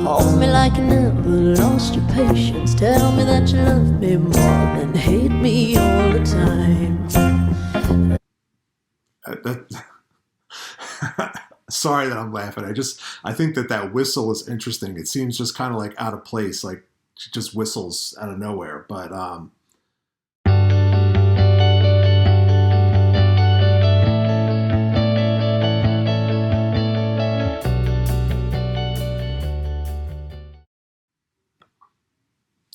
Hold me like you never lost your patience. Tell me that you love me more than hate me all the time. Sorry that I'm laughing. I think that whistle is interesting. It seems just kind of like out of place, like she just whistles out of nowhere. But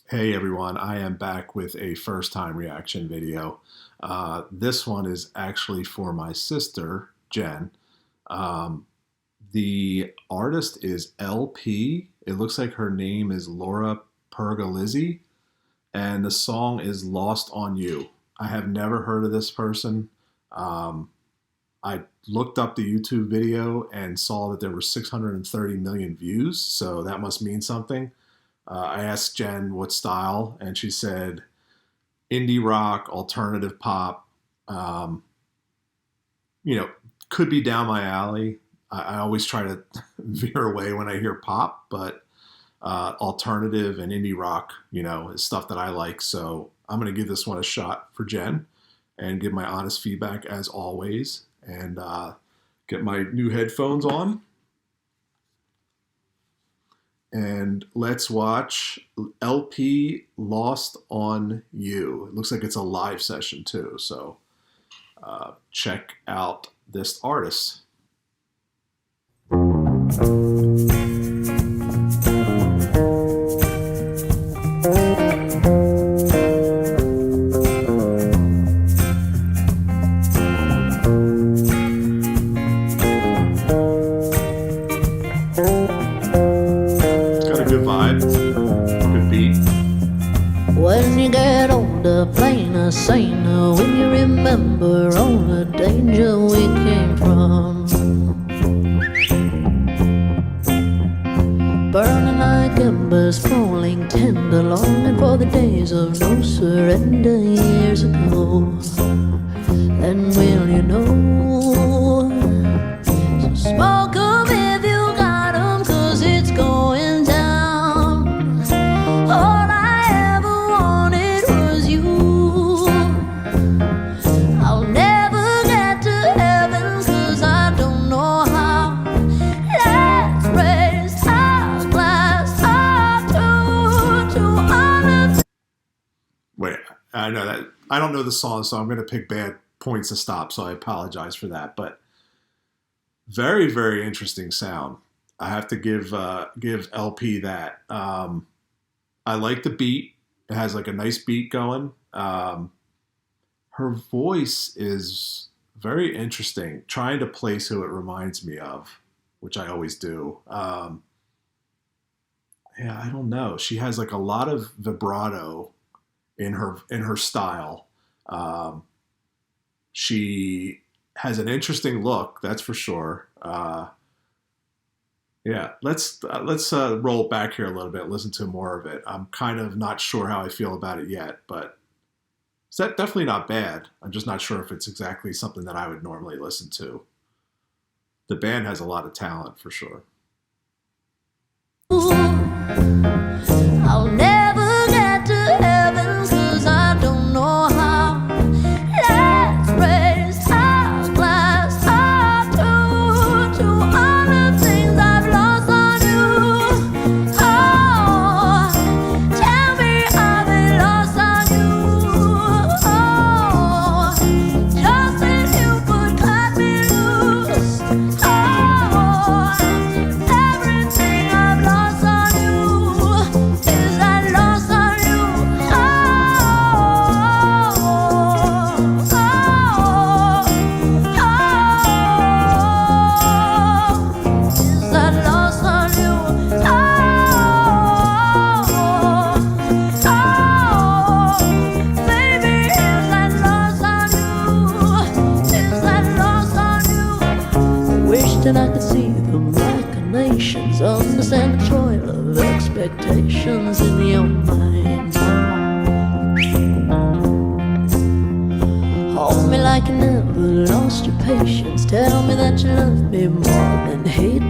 hey everyone, I am back with a first time reaction video. This one is actually for my sister, Jen. The artist is LP. It looks like her name is Laura Pergolizzi, and the song is Lost on You. I have never heard of this person. I looked up the YouTube video and saw that there were 630 million views, so that must mean something. I asked Jen what style, and she said indie rock, alternative pop. Could be down my alley. I always try to veer away when I hear pop, but alternative and indie rock, is stuff that I like. So I'm going to give this one a shot for Jen and give my honest feedback as always, and get my new headphones on. And let's watch LP Lost on You. It looks like it's a live session too, so check out this artist. When you get older, plainer, saner, when you remember all the danger we came from, burning like embers, falling tender, longing for the days of no surrender years ago. And will you know? So smoke 'em if you got 'em, 'cause it's going down. All I ever wanted was you. I'll never get to heaven 'cause I don't know how. Let's raise our glass up to honor. Wait, I know that I don't know the song, so I'm going to pick bad points to stop, so I apologize for that. But very, very interesting sound. I have to give LP that. I like the beat. It has like a nice beat going. Her voice is very interesting. Trying to place who it reminds me of, which I always do. Yeah, I don't know. She has like a lot of vibrato in her style. She has an interesting look, that's for sure. Yeah, let's roll back here a little bit, listen to more of it. I'm kind of not sure how I feel about it yet, but it's definitely not bad. I'm just not sure if it's exactly something that I would normally listen to. The band has a lot of talent for sure. I'll never get to heaven 'cause I don't know how. Let's raise our glass up to honor things I've lost on you. Oh, tell me I've been lost on you. Oh, just as you could cut me loose. Oh, everything I've lost on you is I lost on you. Is I lost on you. Baby, is I lost on you. Is I lost on you. Wish that I could see the machinations, understand the toil of expectations in your mind. Hold me like you never lost your patience. Tell me that you love me more than hate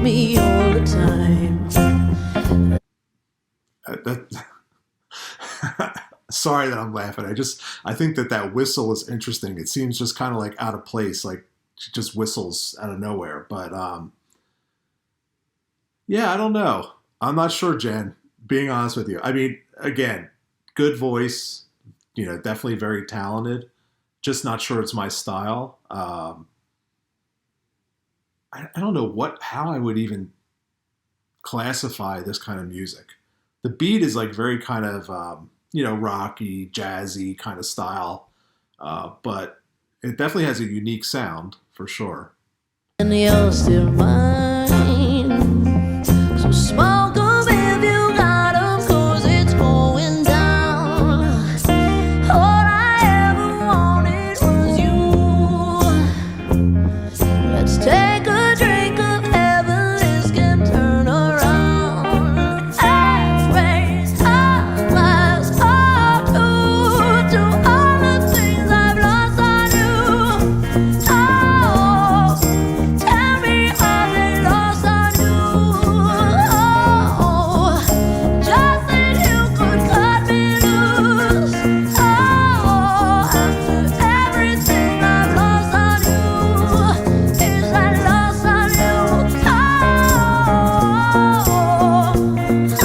sorry that I'm laughing. I think that whistle is interesting. It seems just kind of like out of place, like she just whistles out of nowhere. But yeah, I don't know. I'm not sure, Jen. Being honest with you, I mean, again, good voice. Definitely very talented. Just not sure it's my style. I don't know how I would even classify this kind of music. The beat is like very kind of rocky, jazzy kind of style, but it definitely has a unique sound for sure. And you're still mine. So smoke 'em if you got 'em, 'cause it's going down. All I ever wanted was you. Let's take a drink of heaven, this can turn around. Let's raise our glass up to all the things I've lost on you. Oh, tell me are they lost on you? Oh, just that you could cut me loose. Oh, after everything I've lost on you, is that lost on you? Oh, is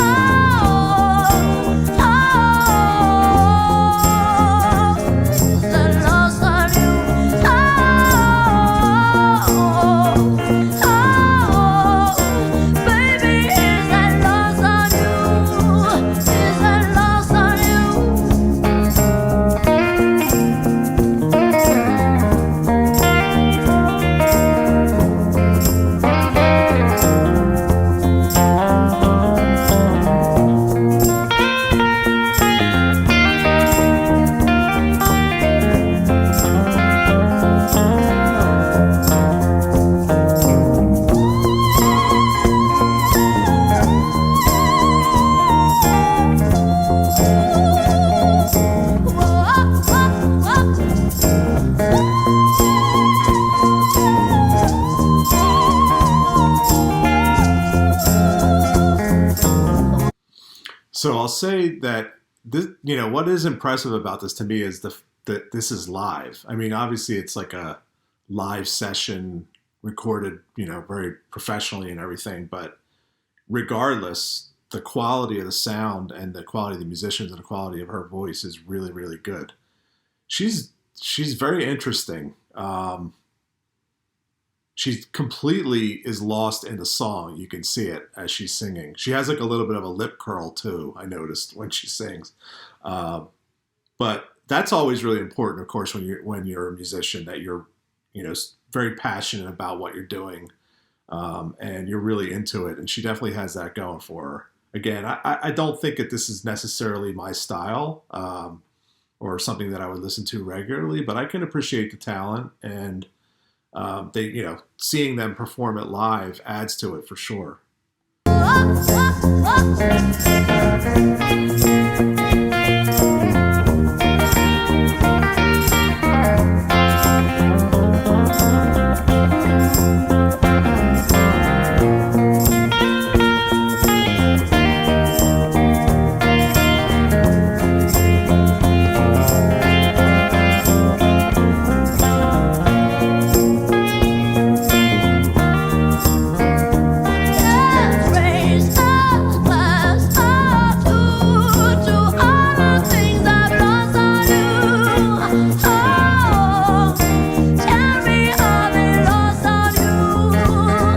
that lost on you? Baby, is that lost on you? Is that lost on you? So I'll say that this, what is impressive about this to me is that this is live. I mean, obviously it's like a live session recorded, very professionally and everything, but regardless, the quality of the sound and the quality of the musicians and the quality of her voice is really, really good. She's very interesting. She completely is lost in the song. You can see it as she's singing. She has like a little bit of a lip curl too. I noticed when she sings, but that's always really important, of course, when you're a musician, that you're very passionate about what you're doing, and you're really into it. And she definitely has that going for her. Again, I don't think that this is necessarily my style, or something that I would listen to regularly, but I can appreciate the talent, and seeing them perform it live adds to it for sure. Let's raise our glass up to all the things I've lost on you. Oh, tell me are they lost on you?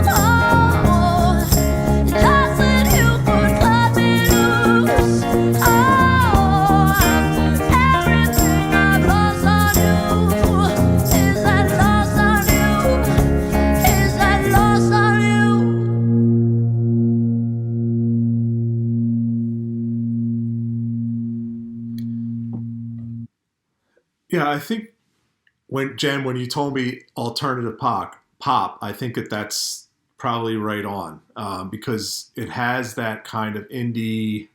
Oh, just that you could cut me loose. Oh, after everything I've lost on you, is that lost on you? Is that lost on you? Yeah, I think when you told me alternative pop, I think that's probably right on, because it has that kind of indie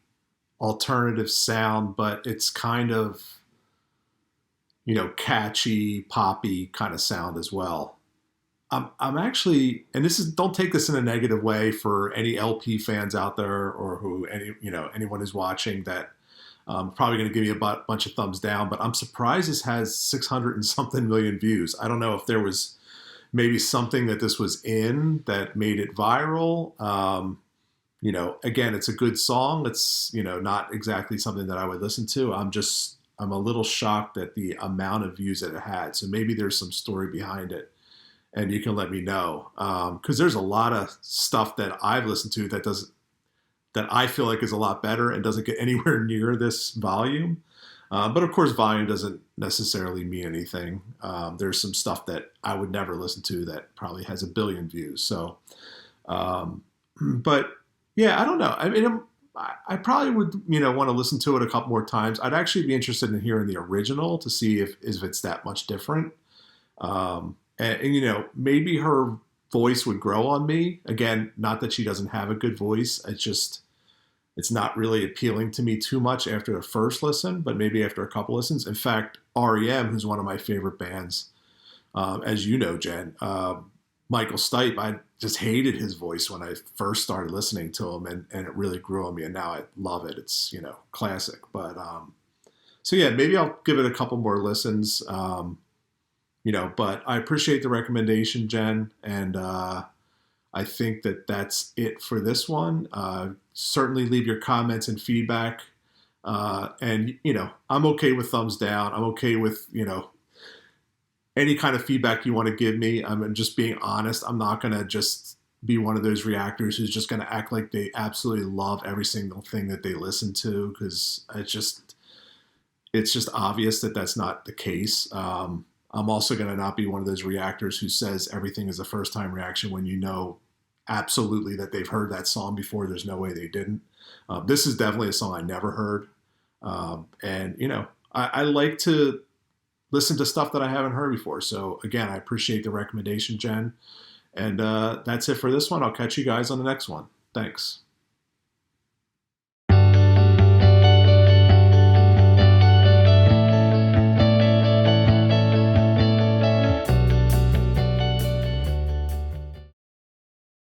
alternative sound, but it's kind of catchy, poppy kind of sound as well. I'm actually, and this is, don't take this in a negative way for any LP fans out there, or who anyone who's watching that. Probably going to give me a bunch of thumbs down, but I'm surprised this has 600 and something million views. I don't know if there was maybe something that this was in that made it viral. Again, it's a good song. It's, not exactly something that I would listen to. I'm a little shocked at the amount of views that it had. So maybe there's some story behind it, and you can let me know. Because there's a lot of stuff that I've listened to that I feel like is a lot better and doesn't get anywhere near this volume. But of course, volume doesn't necessarily mean anything. There's some stuff that I would never listen to that probably has a billion views. So, but yeah, I don't know. I mean, I probably would, want to listen to it a couple more times. I'd actually be interested in hearing the original to see if it's that much different. And maybe her voice would grow on me. Again, not that she doesn't have a good voice. It's not really appealing to me too much after the first listen, but maybe after a couple listens. In fact, REM, who's one of my favorite bands, as you know, Jen, Michael Stipe, I just hated his voice when I first started listening to him, and it really grew on me, and now I love it. It's, classic. But so yeah, maybe I'll give it a couple more listens. But I appreciate the recommendation, Jen, and I think that that's it for this one. Certainly leave your comments and feedback. And I'm okay with thumbs down. I'm okay with, any kind of feedback you want to give me. I'm just being honest. I'm not going to just be one of those reactors who's just going to act like they absolutely love every single thing that they listen to, because it's just obvious that that's not the case. I'm also going to not be one of those reactors who says everything is a first time reaction when absolutely that they've heard that song before. There's no way they didn't. This is definitely a song I never heard. And I like to listen to stuff that I haven't heard before. So again, I appreciate the recommendation, Jen. And that's it for this one. I'll catch you guys on the next one. Thanks.